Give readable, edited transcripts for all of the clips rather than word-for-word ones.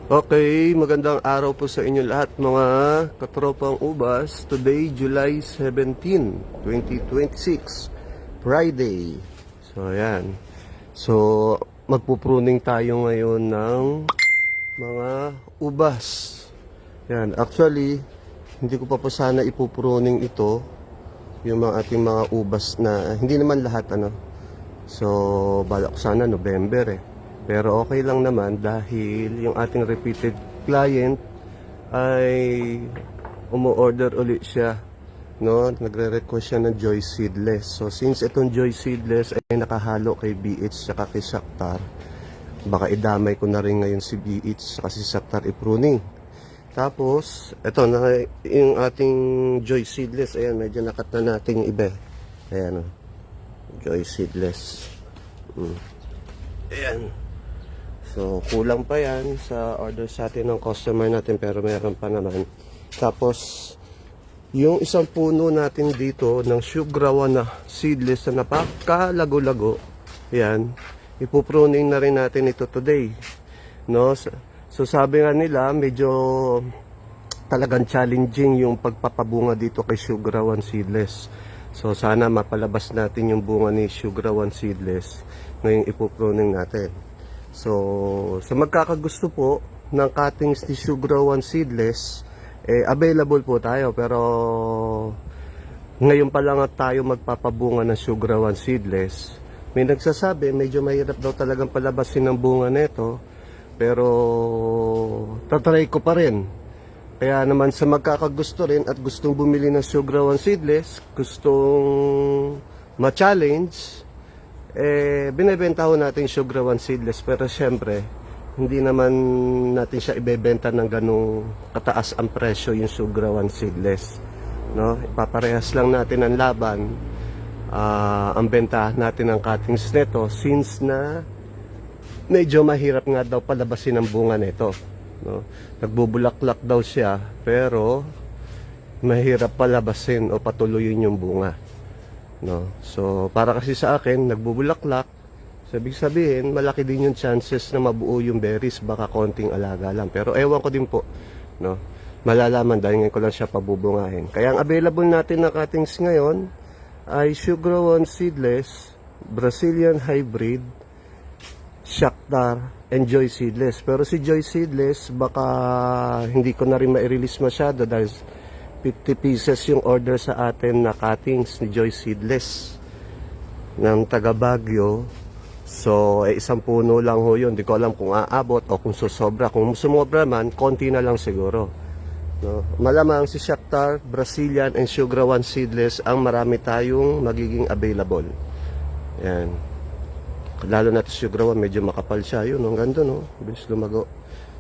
Okay, magandang araw po sa inyo lahat mga katropang ubas. Today, July 17, 2026, Friday. So, ayan. So, magpupruning tayo ngayon ng mga ubas. Yan, actually, hindi ko pa po sana ipupruning ito, yung mga ating mga ubas na, hindi naman lahat So, balak ko sana November Pero okay lang naman dahil yung ating repeated client ay umu-order ulit siya. No? Nagre-request siya ng Joy Seedless. So since itong Joy Seedless ay nakahalo kay BH at kay Shakhtar, baka idamay ko na rin ngayon si BH at si Shakhtar i-pruning. Tapos, ito na yung ating Joy Seedless. Ayan, medyo nakat na natin yung iba. Ayan, Joy Seedless. Ayan. So, kulang pa yan sa order sa atin ng customer natin pero meron pa naman. Tapos, yung isang puno natin dito ng Sugrawan na seedless na napakalago-lago, yan, ipupruning na rin natin ito today. No? So, sabi nga nila, medyo talagang challenging yung pagpapabunga dito kay Sugrawan seedless. So, sana mapalabas natin yung bunga ni Sugrawan seedless ngayong ipupruning natin. So, sa magkakagusto po ng cuttings ni Sugrawan seedless, available po tayo. Pero, ngayon pa lang at tayo magpapabunga ng Sugrawan seedless. May nagsasabi, medyo mahirap daw talagang palabasin ng bunga nito. Pero, tatry ko pa rin. Kaya naman sa magkakagusto rin at gustong bumili ng Sugrawan seedless, gustong ma-challenge, binebenta ho natin Sugrawan seedless pero syempre hindi naman natin siya ibebenta ng ganung kataas ang presyo yung Sugrawan seedless, no? Ipaparehas lang natin ang laban, ang benta natin ng cuttings nito since na medyo mahirap nga daw palabasin ang bunga nito, no? Nagbubulaklak daw siya pero mahirap palabasin o patuloyin yung bunga. No. So, para kasi sa akin, nagbubulaklak. Sabi sabihin, malaki din yung chances na mabuo yung berries, baka konting alaga lang. Pero ewan ko din po, no. Malalaman dahil ngayon ko lang siya pabubungahin. Kaya ang available natin na cuttings ngayon ay Sugrawan seedless, Brazilian hybrid, Shakhtar, and Joy seedless. Pero si Joy seedless, baka hindi ko na rin ma-release masyado dahil 50 pieces yung order sa atin na cuttings ni Joy Seedless ng taga Baguio. So, isang puno lang ho yun. Di ko alam kung aabot o kung susobra. Kung sumobra man, konti na lang siguro. No? Malamang si Shakhtar, Brazilian, and Sugrawan Seedless ang marami tayong magiging available. Yan. Lalo na si Sugrawan, medyo makapal siya. Yun, ang ganda, no? Bilis lumago.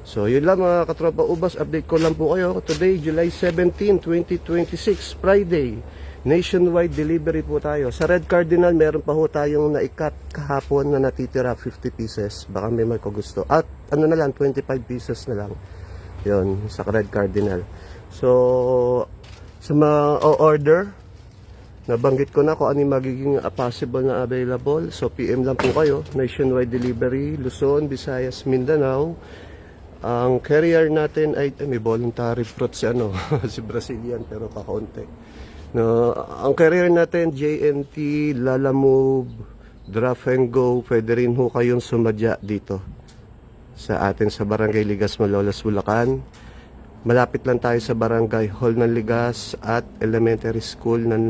So, yun lang mga katropa ubas. Update ko lang po kayo. Today, July 17, 2026, Friday. Nationwide delivery po tayo. Sa Red Cardinal, meron pa ho tayong naikat kahapon na natitira 50 pieces. Baka may gusto. At ano na lang, 25 pieces na lang. Yun, sa Red Cardinal. So, sa mga order, nabanggit ko na kung ano yung magiging possible na available. So, PM lang po kayo. Nationwide delivery, Luzon, Visayas, Mindanao. Ang carrier natin ay may voluntary fruit si si Brazilian pero kakaunti. No, ang carrier natin JNT, Lalamove, Draft and Go. Pwede rin ho kayong sumadya dito sa atin sa Barangay Ligas, Malolos, Bulacan. Malapit lang tayo sa Barangay Hall ng Ligas at Elementary School ng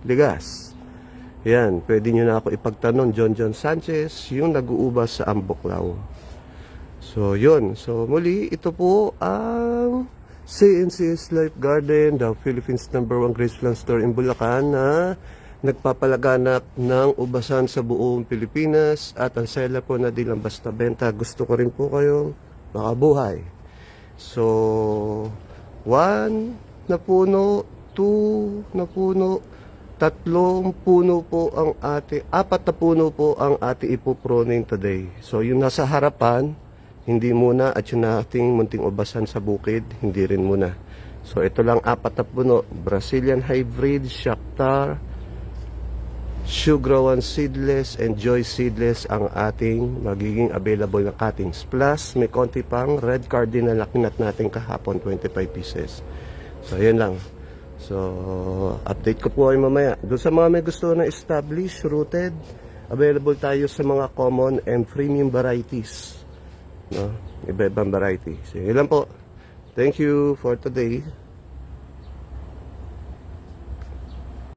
Ligas. Yan, pwede nyo na ako ipagtanong. John Sanchez, yung nag-uubas sa Ambuklaw. So, yun. So, muli, ito po ang CNCS Life Garden, the Philippines #1 Graceland Store in Bulacan na nagpapalaganap ng ubasan sa buong Pilipinas at ang seller po na di lang basta benta. Gusto ko rin po kayong makabuhay. So, 1 na puno, 2 na puno, 3 puno po ang 4 na puno po ang ating ipupruning today. So, yung nasa harapan, hindi muna, at yung ating munting ubasan sa bukid, hindi rin muna. So ito lang 4 na puno, Brazilian hybrid, Shakhtar, Sugrawan Seedless and Joy Seedless ang ating magiging available na cuttings. Plus, may konti pang red cardinal na kinat natin kahapon, 25 pieces. So, yun lang. So, update ko po ay mamaya. Doon sa mga may gusto na established, rooted, available tayo sa mga common and premium varieties. No? Iba-ibang variety. So, yun lang po. Thank you for today.